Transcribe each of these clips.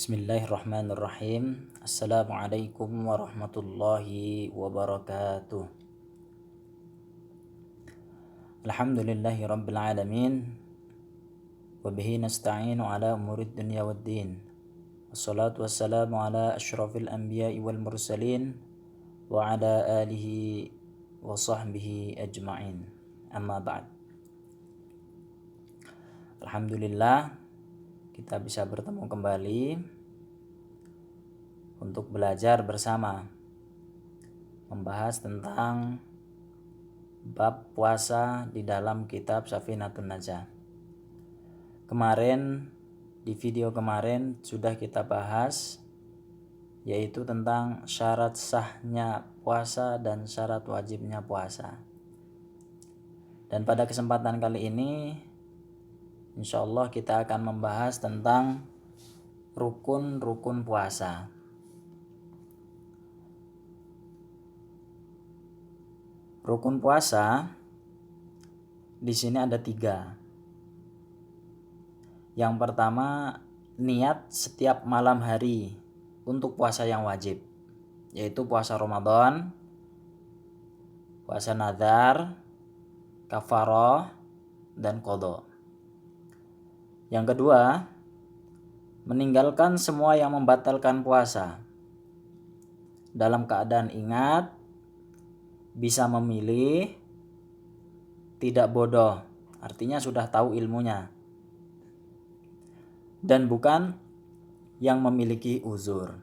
Bismillahirrahmanirrahim. Assalamualaikum warahmatullahi wabarakatuh. Alhamdulillahi rabbil alamin. Wabihi nasta'inu ala umurid dunya waddin. Wassalatu wassalamu ala ashrafil anbiya'i wal mursalin wa ala alihi wa sahbihi ajma'in. Amma ba'd. Alhamdulillah kita bisa bertemu kembali untuk belajar bersama membahas tentang bab puasa di dalam kitab Safinatun Najah. Kemarin di video kemarin sudah kita bahas yaitu tentang syarat sahnya puasa dan syarat wajibnya puasa. Dan pada kesempatan kali ini insyaallah kita akan membahas tentang rukun-rukun puasa. Rukun puasa di sini ada 3. Yang pertama, niat setiap malam hari untuk puasa yang wajib, yaitu puasa Ramadan, puasa nazar, kafaroh, dan qadha. Yang kedua, meninggalkan semua yang membatalkan puasa dalam keadaan ingat, bisa memilih, tidak bodoh, artinya sudah tahu ilmunya, dan bukan yang memiliki uzur.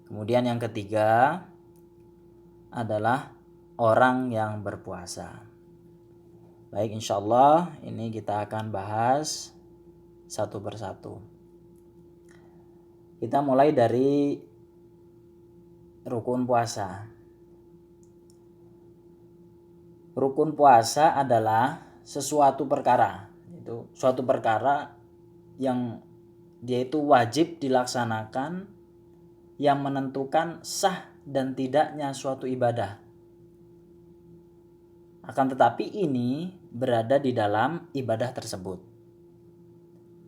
Kemudian yang ketiga adalah orang yang berpuasa. Baik, insyaallah ini kita akan bahas satu persatu. Kita mulai dari rukun puasa. Rukun puasa adalah sesuatu perkara, itu suatu perkara yang dia itu wajib dilaksanakan, yang menentukan sah dan tidaknya suatu ibadah. Akan tetapi ini berada di dalam ibadah tersebut.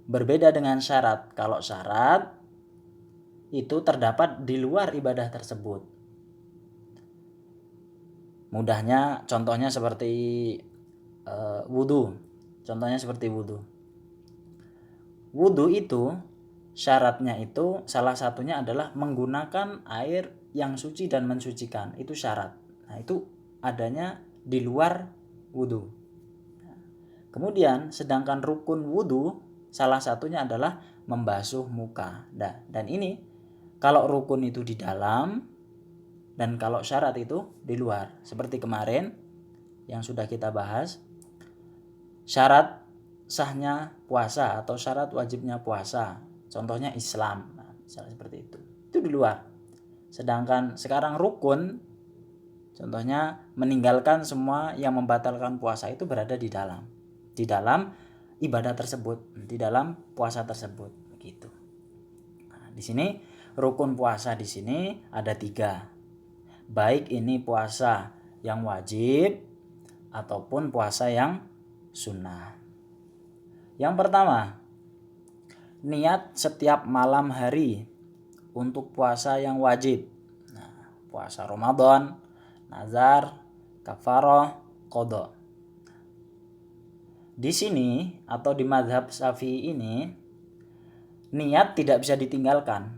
Berbeda dengan syarat. Kalau syarat itu terdapat di luar ibadah tersebut. Mudahnya contohnya seperti wudhu. Contohnya seperti wudhu. Wudhu itu syaratnya itu salah satunya adalah menggunakan air yang suci dan mensucikan. Itu syarat. Nah, itu adanya di luar wudhu. Kemudian sedangkan rukun wudhu salah satunya adalah membasuh muka. Dan ini kalau rukun itu di dalam dan kalau syarat itu di luar. Seperti kemarin yang sudah kita bahas, syarat sahnya puasa atau syarat wajibnya puasa. Contohnya Islam. Nah, misalnya seperti itu. Itu di luar. Sedangkan sekarang rukun, contohnya meninggalkan semua yang membatalkan puasa, itu berada di dalam. Di dalam ibadah tersebut, di dalam puasa tersebut, begitu. Nah, di sini rukun puasa di sini ada 3. Baik ini puasa yang wajib ataupun puasa yang sunnah. Yang pertama, niat setiap malam hari untuk puasa yang wajib. Nah, puasa Ramadan, nazar, kafaroh, qadha. Di sini atau di mazhab Syafi'i ini, niat tidak bisa ditinggalkan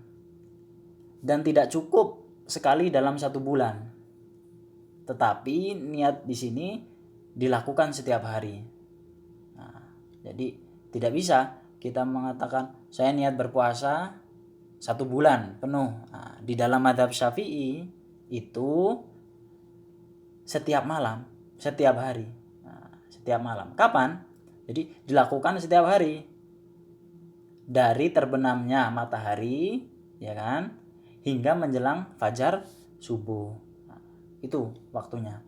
dan tidak cukup sekali dalam 1 bulan. Tetapi niat di sini dilakukan setiap hari. Nah, jadi tidak bisa kita mengatakan saya niat berpuasa 1 bulan penuh. Nah, di dalam mazhab Syafi'i itu setiap malam, setiap hari. Nah, setiap malam. Kapan? Jadi dilakukan setiap hari. Dari terbenamnya matahari, ya kan, hingga menjelang fajar subuh. Nah, itu waktunya.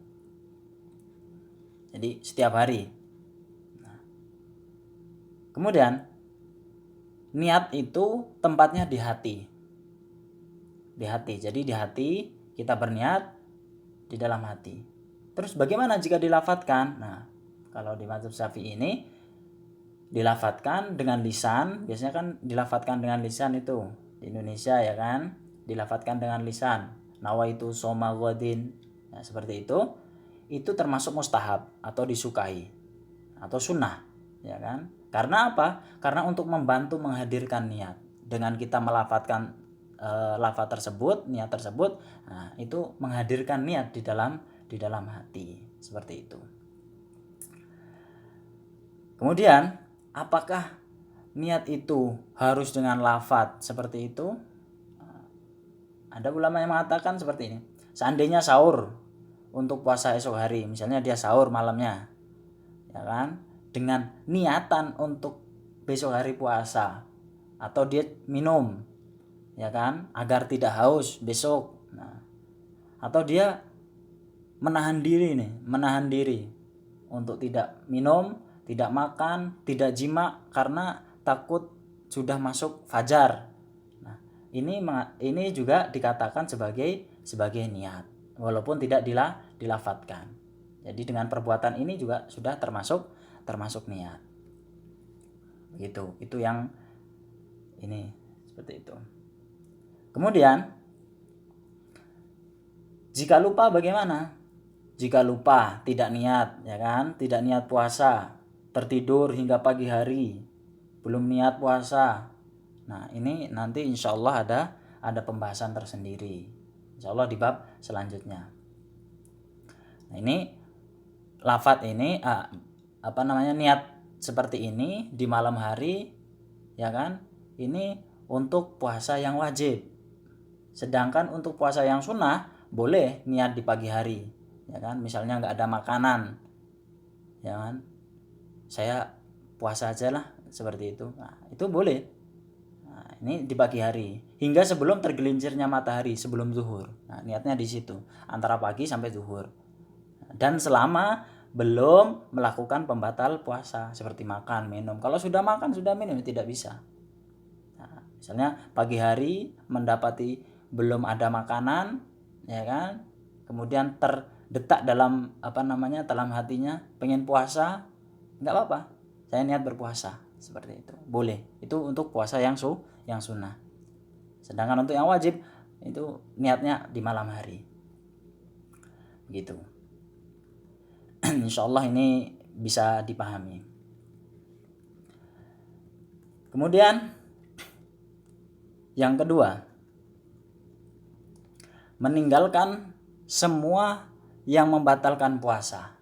Jadi setiap hari. Nah, kemudian niat itu tempatnya di hati. Di hati. Jadi di hati kita berniat di dalam hati. Terus bagaimana jika dilafatkan? Nah, kalau di mazhab Syafi'i ini dilafatkan dengan lisan. Biasanya kan dilafatkan dengan lisan itu di Indonesia ya kan, dilafatkan dengan lisan, nawaitu soma ghadin. Nah, seperti itu termasuk mustahab atau disukai atau sunnah ya kan. Karena apa? Karena untuk membantu menghadirkan niat. Dengan kita melafatkan lafaz tersebut, niat tersebut, nah itu menghadirkan niat di dalam hati, seperti itu. Kemudian, apakah niat itu harus dengan lafaz seperti itu? Ada ulama yang mengatakan seperti ini. Seandainya sahur untuk puasa esok hari, misalnya dia sahur malamnya, ya kan, dengan niatan untuk besok hari puasa, atau dia minum, ya kan, agar tidak haus besok. Nah, atau dia menahan diri untuk tidak minum, tidak makan, tidak jima karena takut sudah masuk fajar. Nah, ini juga dikatakan sebagai niat walaupun tidak dilafatkan. Jadi dengan perbuatan ini juga sudah termasuk niat. Begitu. Itu yang ini seperti itu. Kemudian jika lupa bagaimana? Jika lupa, tidak niat, ya kan? Tidak niat puasa, tertidur hingga pagi hari, belum niat puasa. Nah, ini nanti insya Allah ada pembahasan tersendiri. Insya Allah di bab selanjutnya. Nah, ini lafadz ini niat seperti ini di malam hari, ya kan? Ini untuk puasa yang wajib. Sedangkan untuk puasa yang sunnah boleh niat di pagi hari, ya kan, misalnya nggak ada makanan, ya kan, saya puasa aja lah seperti itu. Nah, itu boleh. Nah, ini di pagi hari hingga sebelum tergelincirnya matahari, sebelum zuhur. Nah, niatnya di situ antara pagi sampai zuhur. Dan selama belum melakukan pembatal puasa seperti makan, minum. Kalau sudah makan, sudah minum tidak bisa. Nah, misalnya pagi hari mendapati belum ada makanan, ya kan, kemudian terdetak dalam dalam hatinya pengen puasa, nggak apa-apa, saya niat berpuasa, seperti itu boleh. Itu untuk puasa yang sunnah. Sedangkan untuk yang wajib itu niatnya di malam hari, gitu. Insya Allah ini bisa dipahami. Kemudian yang kedua, meninggalkan semua yang membatalkan puasa.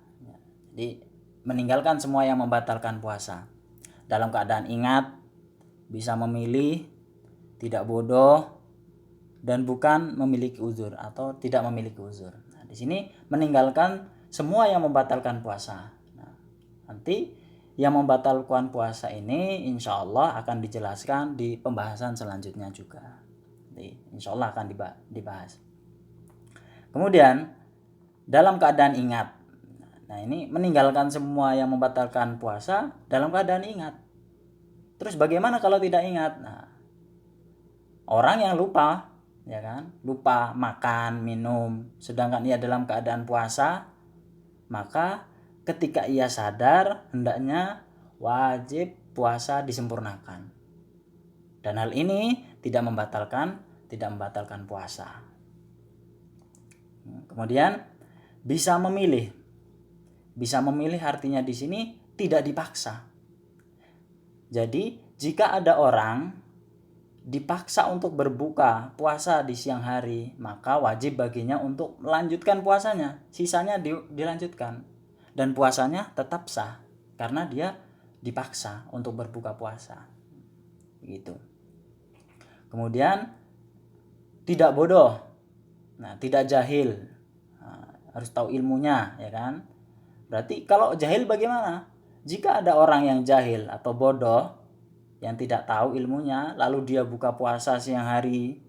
Jadi meninggalkan semua yang membatalkan puasa dalam keadaan ingat, bisa memilih, tidak bodoh, dan bukan memiliki uzur atau tidak memiliki uzur. Nah, di sini meninggalkan semua yang membatalkan puasa. Nah, nanti yang membatalkan puasa ini insya Allah akan dijelaskan di pembahasan selanjutnya juga. Jadi, insya Allah akan dibahas. Kemudian dalam keadaan ingat. Nah, ini meninggalkan semua yang membatalkan puasa dalam keadaan ingat. Terus bagaimana kalau tidak ingat? Nah, orang yang lupa, ya kan, lupa makan, minum, sedangkan ia dalam keadaan puasa, maka ketika ia sadar hendaknya wajib puasa disempurnakan. Dan hal ini tidak membatalkan puasa. Kemudian bisa memilih. Bisa memilih artinya di sini tidak dipaksa. Jadi jika ada orang dipaksa untuk berbuka puasa di siang hari, maka wajib baginya untuk melanjutkan puasanya, sisanya dilanjutkan, dan puasanya tetap sah karena dia dipaksa untuk berbuka puasa, gitu. Kemudian tidak bodoh, nah tidak jahil, nah, harus tahu ilmunya, ya kan. Berarti kalau jahil bagaimana? Jika ada orang yang jahil atau bodoh yang tidak tahu ilmunya, lalu dia buka puasa siang hari,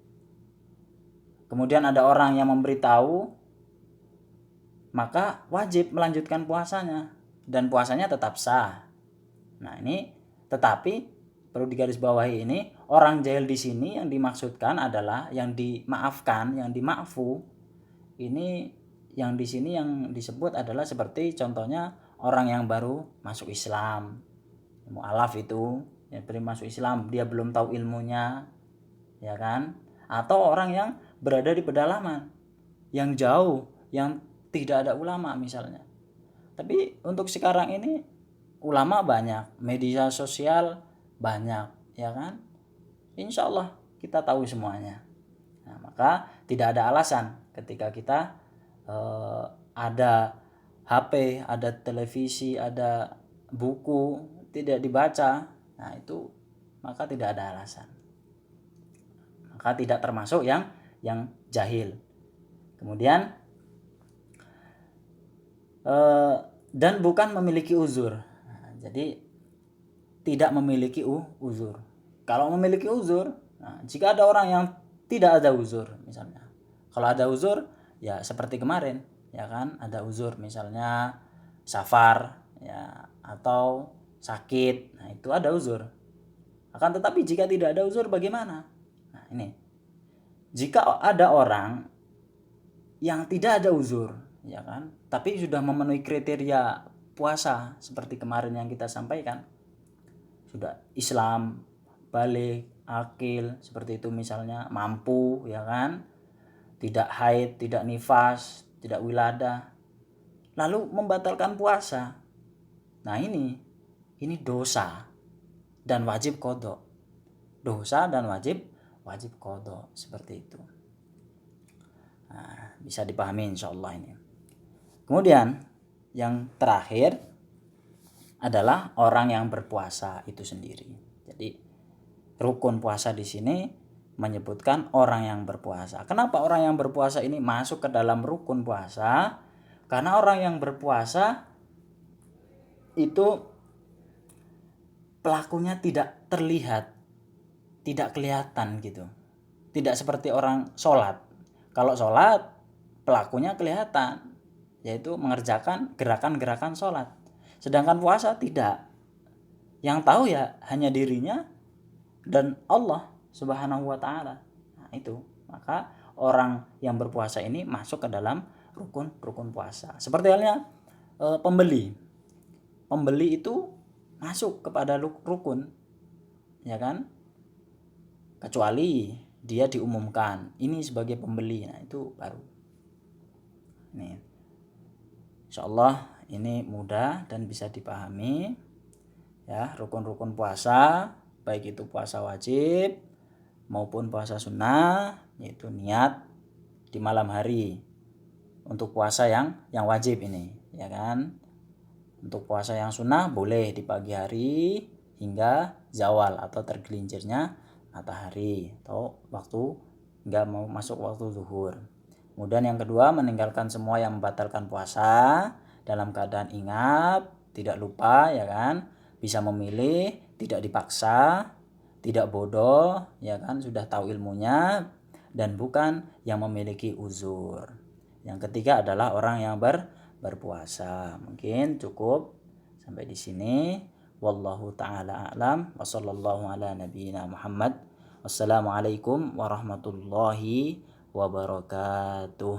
kemudian ada orang yang memberitahu, maka wajib melanjutkan puasanya dan puasanya tetap sah. Nah, ini tetapi perlu digarisbawahi, ini orang jahil di sini yang dimaksudkan adalah yang dimaafkan, yang dimaafu. Ini yang di sini yang disebut adalah seperti contohnya orang yang baru masuk Islam, mu'alaf itu yang belum masuk Islam, dia belum tahu ilmunya, ya kan? Atau orang yang berada di pedalaman, yang jauh, yang tidak ada ulama misalnya. Tapi untuk sekarang ini ulama banyak, media sosial banyak, ya kan? Insya Allah kita tahu semuanya. Nah, maka tidak ada alasan ketika kita ada HP, ada televisi, ada buku tidak dibaca. Nah, itu maka tidak ada alasan. Maka tidak termasuk yang jahil. Kemudian dan bukan memiliki uzur. Nah, jadi tidak memiliki uzur. Kalau memiliki uzur, nah, jika ada orang yang tidak ada uzur misalnya. Kalau ada uzur ya seperti kemarin, ya kan? Ada uzur misalnya safar ya atau sakit. Nah, itu ada uzur. Akan tetapi jika tidak ada uzur bagaimana? Nah, ini. Jika ada orang yang tidak ada uzur, ya kan? Tapi sudah memenuhi kriteria puasa seperti kemarin yang kita sampaikan. Sudah Islam, balik, akil, seperti itu misalnya, mampu, ya kan? Tidak haid, tidak nifas, tidak wiladah. Lalu membatalkan puasa. Nah, ini dosa dan wajib qadha. Dosa dan wajib qadha, seperti itu. Nah, bisa dipahami insyaallah ini. Kemudian yang terakhir adalah orang yang berpuasa itu sendiri. Jadi rukun puasa di sini menyebutkan orang yang berpuasa. Kenapa orang yang berpuasa ini masuk ke dalam rukun puasa? Karena orang yang berpuasa itu pelakunya tidak terlihat, tidak kelihatan gitu. Tidak seperti orang sholat. Kalau sholat pelakunya kelihatan, yaitu mengerjakan gerakan-gerakan sholat. Sedangkan puasa tidak. Yang tahu ya hanya dirinya dan Allah Subhanahu wa taala. Nah, itu. Maka orang yang berpuasa ini masuk ke dalam rukun puasa. Seperti halnya pembeli. Pembeli itu masuk kepada rukun, ya kan? Kecuali dia diumumkan ini sebagai pembeli. Nah, itu baru. Nih. Insyaallah ini mudah dan bisa dipahami ya, rukun-rukun puasa, baik itu puasa wajib maupun puasa sunnah, yaitu niat di malam hari untuk puasa yang wajib ini, ya kan? Untuk puasa yang sunnah boleh di pagi hari hingga zawal atau tergelincirnya matahari atau waktu hingga mau masuk waktu zuhur. Kemudian yang kedua, meninggalkan semua yang membatalkan puasa dalam keadaan ingat, tidak lupa, ya kan? Bisa memilih, tidak dipaksa, tidak bodoh, ya kan? Sudah tahu ilmunya dan bukan yang memiliki uzur. Yang ketiga adalah orang yang berpuasa. Mungkin cukup sampai di sini. Wallahu taala a'lam wa sallallahu ala nabiyyina Muhammad. Wassalamualaikum warahmatullahi wabarakatuh.